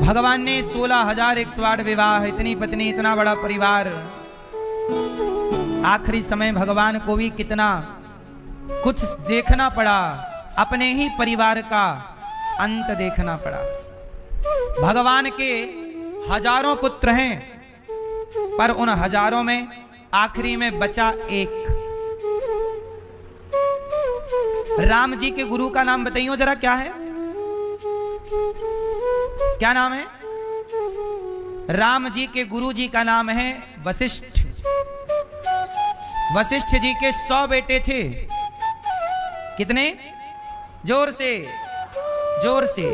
भगवान ने 16,108 विवाह, इतनी पत्नी, इतना बड़ा परिवार। आखिरी समय भगवान को भी कितना कुछ देखना पड़ा, अपने ही परिवार का अंत देखना पड़ा। भगवान के हजारों पुत्र हैं, पर उन हजारों में आखिरी में बचा एक। राम जी के गुरु का नाम बताइए जरा, क्या है? क्या नाम है? राम जी के गुरु जी का नाम है वशिष्ठ। वशिष्ठ जी के 100 बेटे थे। कितने? जोर से, जोर से।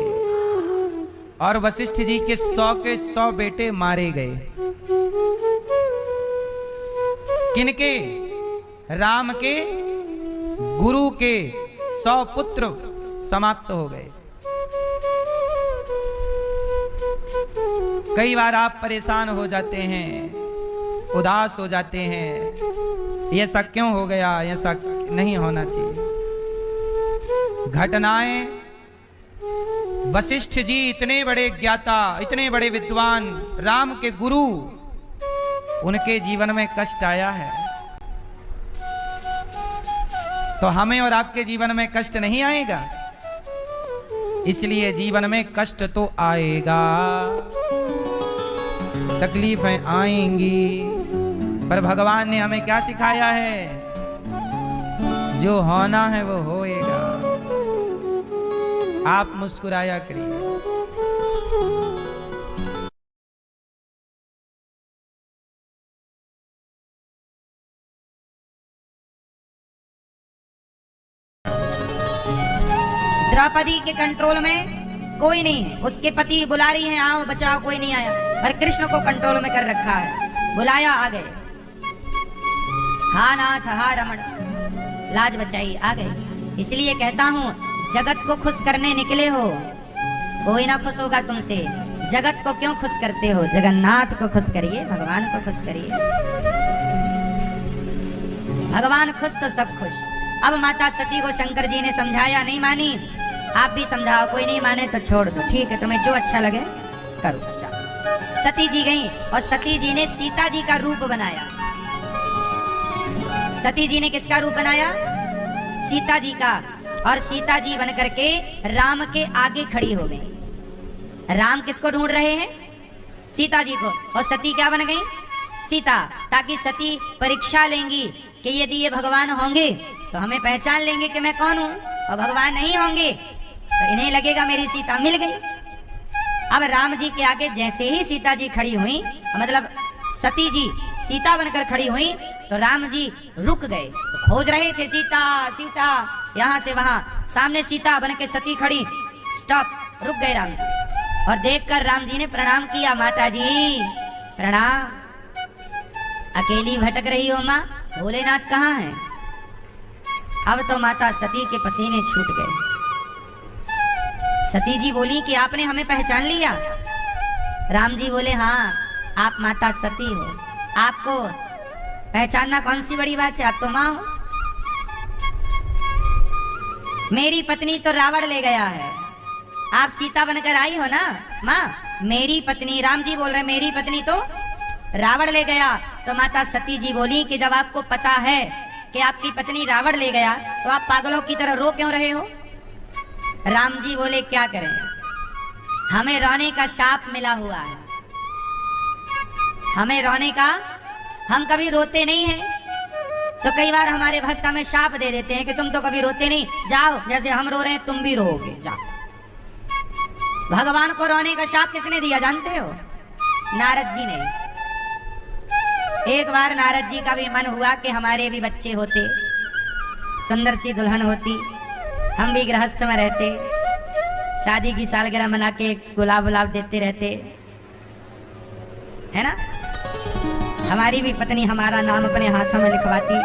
और वशिष्ठ जी के 100 बेटे मारे गए। किनके? राम के गुरु के 100 पुत्र समाप्त हो गए। कई बार आप परेशान हो जाते हैं, उदास हो जाते हैं, ये सब क्यों हो गया, ये सब नहीं होना चाहिए। घटनाएं, वशिष्ठ जी इतने बड़े ज्ञाता, इतने बड़े विद्वान, राम के गुरु, उनके जीवन में कष्ट आया है, तो हमें और आपके जीवन में कष्ट नहीं आएगा? इसलिए जीवन में कष्ट तो आएगा, तकलीफें आएंगी, पर भगवान ने हमें क्या सिखाया है? जो होना है वो होएगा। आप मुस्कुराया करिए। द्रौपदी के कंट्रोल में कोई नहीं है, उसके पति बुला रही हैं, आओ बचाओ, कोई नहीं आया, पर कृष्ण को कंट्रोल में कर रखा है। बुलाया, आ गए। हा नाथ हा रमण, लाज बचाई, आ गए। इसलिए कहता हूँ, जगत को खुश करने निकले हो, कोई ना खुश होगा तुमसे। जगत को क्यों खुश करते हो? जगन्नाथ को खुश करिए, भगवान को खुश करिए। भगवान खुश तो सब खुश। अब माता सती को शंकर जी ने समझाया, नहीं मानी, आप भी समझाओ। कोई नहीं माने तो छोड़ दो, ठीक है, तुम्हें जो अच्छा लगे करो। सती जी गई और सती जी ने सीता जी का रूप बनाया। सती जी ने किसका रूप बनाया? सीता जी का। और सीता जी बन करके राम के आगे खड़ी हो गई। राम किसको ढूंढ रहे हैं? सीता जी को। और सती क्या बन गई? सीता। ताकि सती परीक्षा लेंगी कि यदि ये भगवान होंगे तो हमें पहचान लेंगे कि मैं कौन हूं, और भगवान नहीं होंगे तो इन्हें लगेगा मेरी सीता मिल गई। अब राम जी के आगे जैसे ही सीता जी खड़ी हुई, मतलब सती जी सीता बनकर खड़ी हुई, तो राम जी रुक गए। तो खोज रहे थे सीता सीता, यहाँ से वहां, सामने सीता बन के सती खड़ी, स्टॉप, रुक गए राम जी। और देखकर राम जी ने प्रणाम किया, माता जी प्रणाम। अकेली भटक रही हो माँ, भोलेनाथ कहाँ हैं? अब तो माता सती के पसीने छूट गए। सती जी बोली कि आपने हमें पहचान लिया? राम जी बोले, हाँ, आप माता सती हो, आपको पहचानना कौन सी बड़ी बात है, आप तो माँ हो। मेरी पत्नी तो रावण ले गया है, आप सीता बनकर आई हो ना माँ? मेरी पत्नी, राम जी बोल रहे, मेरी पत्नी तो रावण ले गया। तो माता सती जी बोली कि जब आपको पता है कि आपकी पत्नी रावण ले गया, तो आप पागलों की तरह रो क्यों रहे हो? राम जी बोले, क्या करें, हमें रोने का शाप मिला हुआ है, हमें रोने का, हम कभी रोते नहीं हैं। तो कई बार हमारे भक्त हमें शाप दे देते हैं कि तुम तो कभी रोते नहीं, जाओ, जैसे हम रो रहे हैं तुम भी रोओगे, जाओ। भगवान को रोने का शाप किसने दिया जानते हो? नारद जी ने। एक बार नारद जी का भी मन हुआ कि हमारे भी बच्चे होते, सुंदर सी दुल्हन होती, हम भी गृहस्थ में रहते, शादी की सालगिरह मना के गुलाब गुलाब देते रहते, है ना? हमारी भी पत्नी हमारा नाम अपने हाथों में लिखवाती,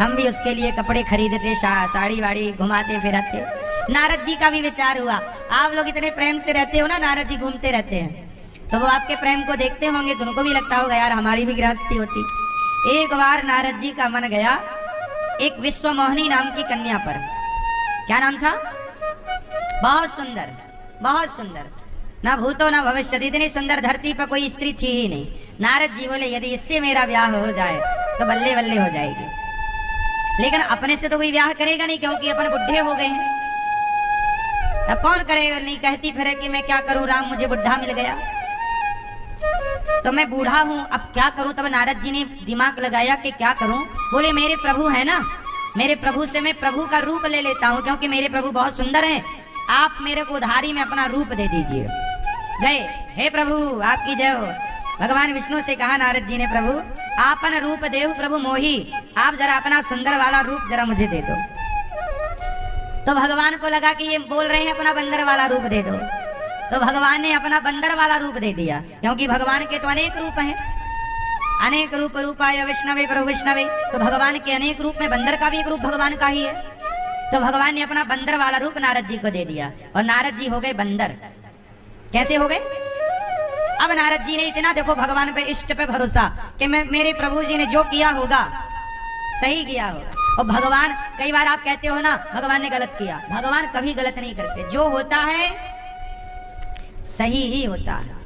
हम भी उसके लिए कपड़े खरीदते, साड़ी वाड़ी घुमाते फिराते। नारद जी का भी विचार हुआ, आप लोग इतने प्रेम से रहते हो ना, नारद जी घूमते रहते हैं, तो वो आपके प्रेम को देखते होंगे, तो उनको भी लगता होगा यार हमारी भी गृहस्थी होती। एक बार नारद जी का मन गया एक विश्वमोहिनी नाम की कन्या पर। क्या नाम था? बहुत सुंदर, बहुत सुंदर। ना भूतो ना भविष्य, इतनी सुंदर धरती पर कोई स्त्री थी ही नहीं। नारद जी बोले यदि इससे मेरा ब्याह हो जाए तो बल्ले बल्ले हो जाएगी, लेकिन अपने से तो कोई ब्याह करेगा नहीं, क्योंकि अपन बुढ़े हो गए हैं। अब कौन करेगा? नहीं कहती फिर कि मैं क्या करूं राम, मुझे बुढ़ा मिल गया तो मैं बूढ़ा हूं, अब क्या करूं? तब नारद जी ने दिमाग लगाया कि क्या करूं। बोले मेरे प्रभु है ना, मेरे प्रभु से मैं प्रभु का रूप ले लेता हूं, क्योंकि मेरे प्रभु बहुत सुंदर हैं। आप मेरे को उधारी में अपना रूप दे दीजिए। गए, हे प्रभु आपकी जय हो। भगवान विष्णु से कहा नारद जी ने, प्रभु आपन रूप देव प्रभु मोही, आप जरा अपना सुंदर वाला रूप जरा मुझे दे दो। तो भगवान को लगा कि ये बोल रहे हैं अपना बंदर वाला रूप दे दो, तो भगवान ने अपना बंदर वाला रूप दे दिया, क्योंकि भगवान के तो अनेक रूप हैं। अनेक रूप रूपाय विष्णवे प्रभु विष्णवे, तो भगवान के अनेक रूप में बंदर का भी एक रूप भगवान का ही है। तो भगवान ने अपना बंदर वाला रूप नारद जी को दे दिया, और नारद जी हो गए बंदर। कैसे हो गए? अब नारद जी ने इतना देखो भगवान पे, इष्ट पे भरोसा कि मेरे प्रभु जी ने जो किया होगा सही किया होगा। और भगवान, कई बार आप कहते हो ना भगवान ने गलत किया, भगवान कभी गलत नहीं करते, जो होता है सही ही होता है।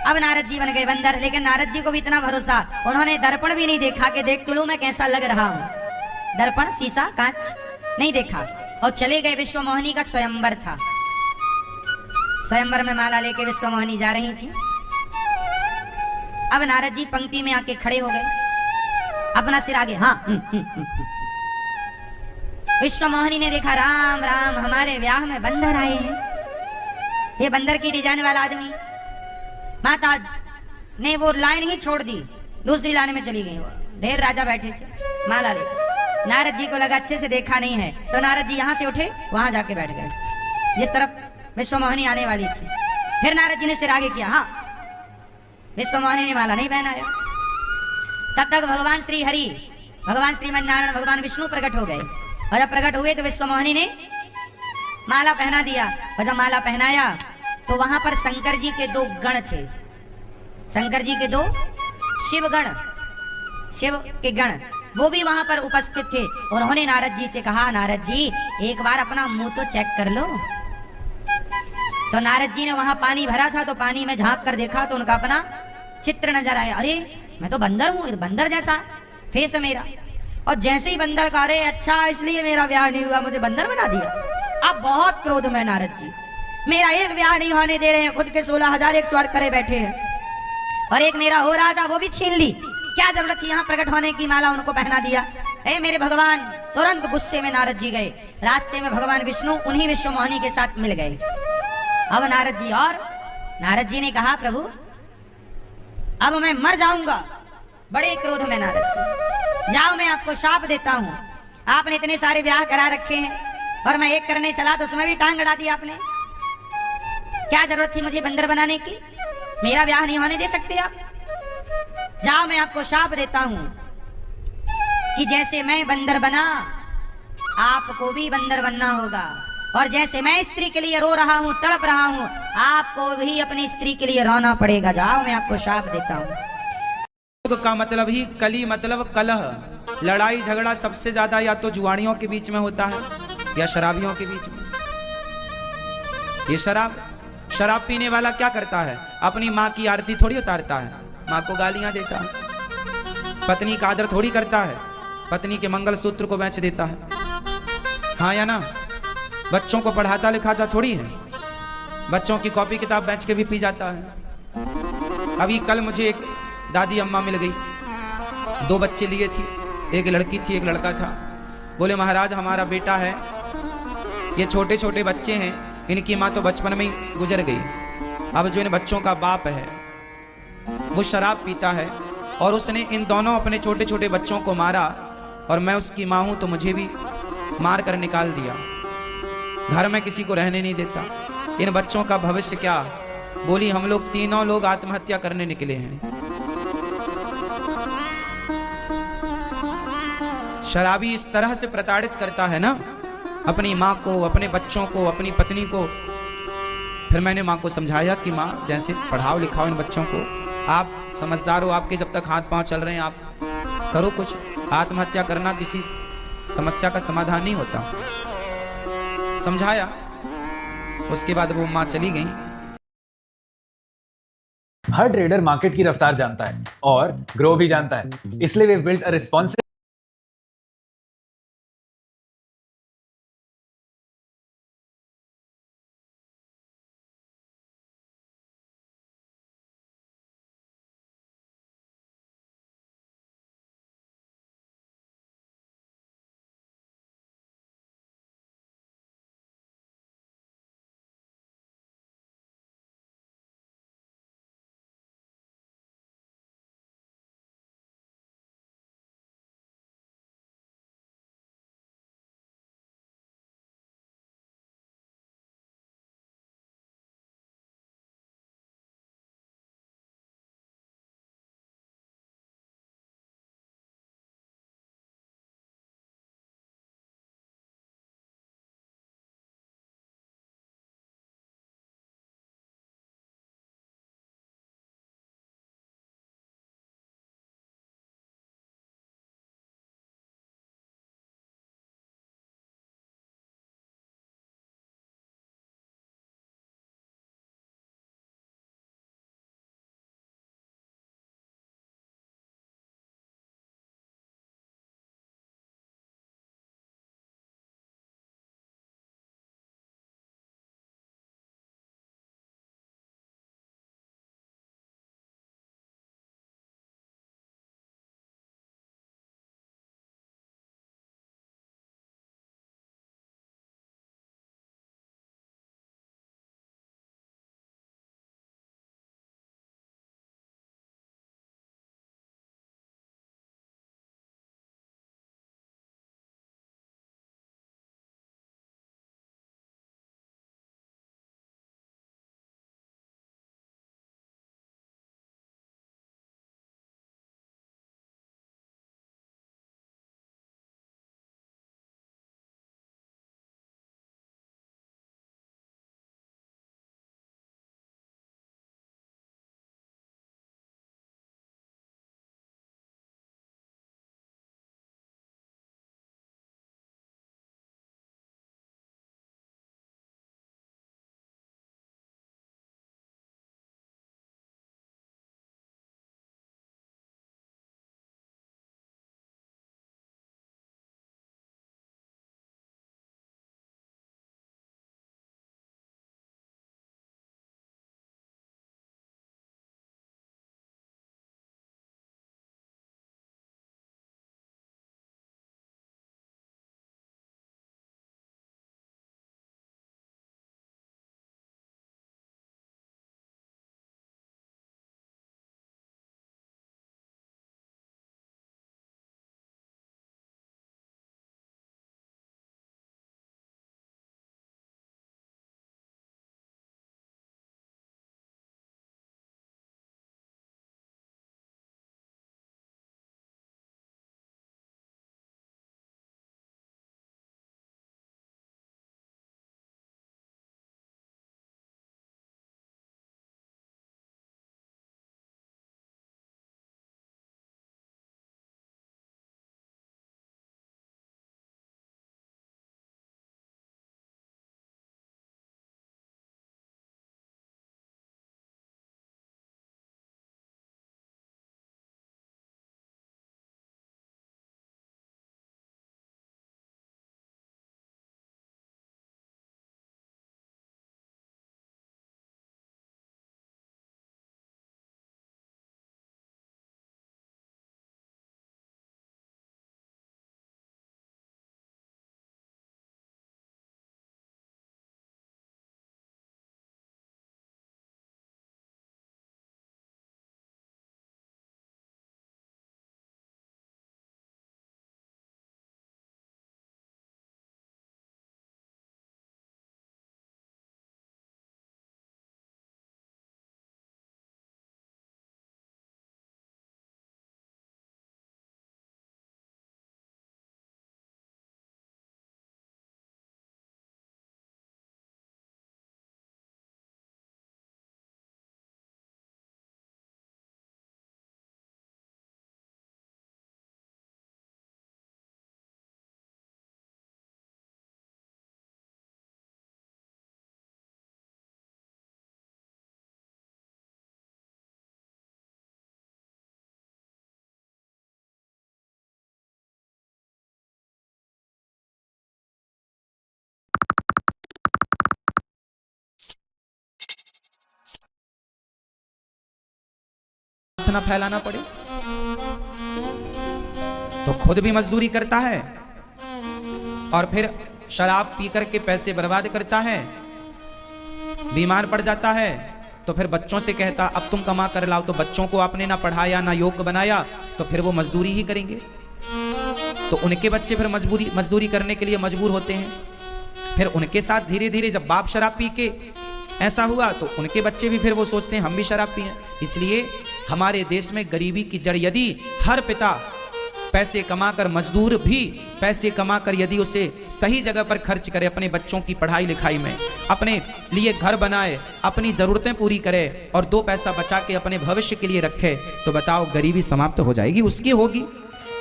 अब नारद जी बन गए बंदर, लेकिन नारद जी को भी इतना भरोसा, उन्होंने दर्पण भी नहीं देखा कि देख तो लूं मैं कैसा लग रहा हूं। दर्पण, शीशा, कांच नहीं देखा, और चले गए। विश्व मोहिनी का स्वयंवर था, स्वयंवर में माला लेके विश्व मोहिनी जा रही थी। अब नारद जी पंक्ति में आके खड़े हो गए, अपना सिर आगे, हाँ विश्व मोहिनी ने देखा, राम राम हमारे ब्याह में बंदर आए हैं। ये बंदर की डिजाइन वाला आदमी, माता ने वो लाइन ही छोड़ दी, दूसरी लाइन में चली गई। ढेर राजा बैठे थे माला लेकर। नारद जी को लगा अच्छे से देखा नहीं है, तो नारद जी यहां से उठे, वहां जाके बैठ गए जिस तरफ विश्व मोहिनी आने वाली थी। फिर नारद जी ने सिर आगे किया, हाँ विश्व मोहिनी ने माला नहीं पहनाया। तब तक भगवान श्री हरि, भगवान श्रीमन नारायण, भगवान विष्णु प्रकट हो गए, और जब प्रकट हुए तो विश्व मोहिनी ने माला पहना दिया। और जब माला पहनाया तो वहां पर शंकर जी के दो गण थे, शंकर जी के दो शिव गण, शिव के गण, वो भी वहां पर उपस्थित थे। उन्होंने नारद जी से कहा, नारद जी एक बार अपना मुंह तो चेक कर लो। तो नारद जी ने वहां पानी भरा था, तो पानी में झांक कर देखा तो उनका अपना चित्र नजर आया। अरे मैं तो बंदर हूं, बंदर जैसा फेस मेरा। और जैसे ही बंदर का, अरे अच्छा इसलिए मेरा ब्याह नहीं हुआ, मुझे बंदर बना दिया। अब बहुत क्रोध में नारद जी, मेरा एक ब्याह नहीं होने दे रहे हैं, खुद के 16,108 करे बैठे हैं, और एक मेरा हो रहा था वो भी छीन ली। क्या जरूरत थी यहाँ प्रकट होने की, माला उनको पहना दिया। ए मेरे भगवान, तुरंत गुस्से में नारद जी गए। रास्ते में भगवान विष्णु उन्हीं विश्व मोहिनी के साथ मिल गए। अब नारद जी, और नारद जी ने कहा, प्रभु अब मैं मर जाऊंगा। बड़े क्रोध में नारद जी, जाओ मैं आपको शाप देता हूं, आपने इतने सारे ब्याह करा रखे हैं, और मैं एक करने चला तो उसमें भी टांग अड़ा दी आपने। क्या जरूरत थी मुझे बंदर बनाने की? मेरा ब्याह नहीं होने दे सकते आप? जाओ मैं आपको शाप देता हूं कि जैसे मैं बंदर बना, आपको भी बंदर बनना होगा, और जैसे मैं स्त्री के लिए रो रहा हूं, तड़प रहा हूं, आपको भी अपनी स्त्री के लिए रोना पड़ेगा। जाओ मैं आपको शाप देता हूं। का मतलब ही कली, मतलब कलह, लड़ाई झगड़ा सबसे ज्यादा या तो जुआड़ियों के बीच में होता है या शराबियों के बीच में। ये शराब पीने वाला क्या करता है? अपनी माँ की आरती थोड़ी उतारता है, माँ को गालियां देता है। पत्नी का आदर थोड़ी करता है, पत्नी के मंगलसूत्र को बेच देता है, हाँ या ना? बच्चों को पढ़ाता लिखाता थोड़ी है, बच्चों की कॉपी किताब बेच के भी पी जाता है। अभी कल मुझे एक दादी अम्मा मिल गई, 2 बच्चे लिए थी, एक लड़की थी एक लड़का था। बोले महाराज हमारा बेटा है, ये छोटे छोटे बच्चे हैं, इनकी माँ तो बचपन में ही गुजर गई। अब जो इन बच्चों का बाप है वो शराब पीता है, और उसने इन दोनों अपने छोटे छोटे बच्चों को मारा, और मैं उसकी माँ हूँ तो मुझे भी मार कर निकाल दिया, घर में किसी को रहने नहीं देता। इन बच्चों का भविष्य क्या? बोली हम लोग तीनों लोग आत्महत्या करने निकले हैं। शराबी इस तरह से प्रताड़ित करता है ना अपनी माँ को, अपने बच्चों को, अपनी पत्नी को। फिर मैंने माँ को समझाया कि माँ जैसे पढ़ाओ लिखाओ इन बच्चों को, आप समझदार हो, आपके जब तक हाथ पांव चल रहे हैं आप करो कुछ। आत्महत्या करना किसी समस्या का समाधान नहीं होता। समझाया उसके बाद वो माँ चली गई। हर ट्रेडर मार्केट की रफ्तार जानता है और ग्रो भी जानता है, इसलिए वी बिल्ट अ रिस्पॉन्सिव ना फैलाना पड़े। तो खुद भी मजदूरी करता है और फिर शराब पी करके पैसे बर्बाद करता है, बीमार पड़ जाता है, तो फिर बच्चों से कहता अब तुम कमा कर लाओ। तो बच्चों को आपने ना पढ़ाया ना योग्य बनाया, तो फिर वो मजदूरी ही करेंगे। तो उनके बच्चे फिर मजदूरी करने के लिए मजबूर होते हैं। फिर उनके साथ धीरे धीरे जब बाप शराब पी के ऐसा हुआ तो उनके बच्चे भी फिर वो सोचते हैं हम भी शराब पिएं। इसलिए हमारे देश में गरीबी की जड़, यदि हर पिता पैसे कमाकर, मजदूर भी पैसे कमाकर यदि उसे सही जगह पर खर्च करे, अपने बच्चों की पढ़ाई लिखाई में, अपने लिए घर बनाए, अपनी ज़रूरतें पूरी करे और 2 पैसा बचा के अपने भविष्य के लिए रखे, तो बताओ गरीबी समाप्त हो जाएगी, उसकी होगी।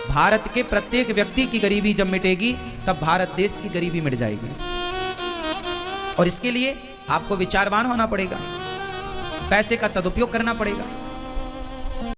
भारत के प्रत्येक व्यक्ति की गरीबी जब मिटेगी तब भारत देश की गरीबी मिट जाएगी। और इसके लिए आपको विचारवान होना पड़ेगा, पैसे का सदुपयोग करना पड़ेगा।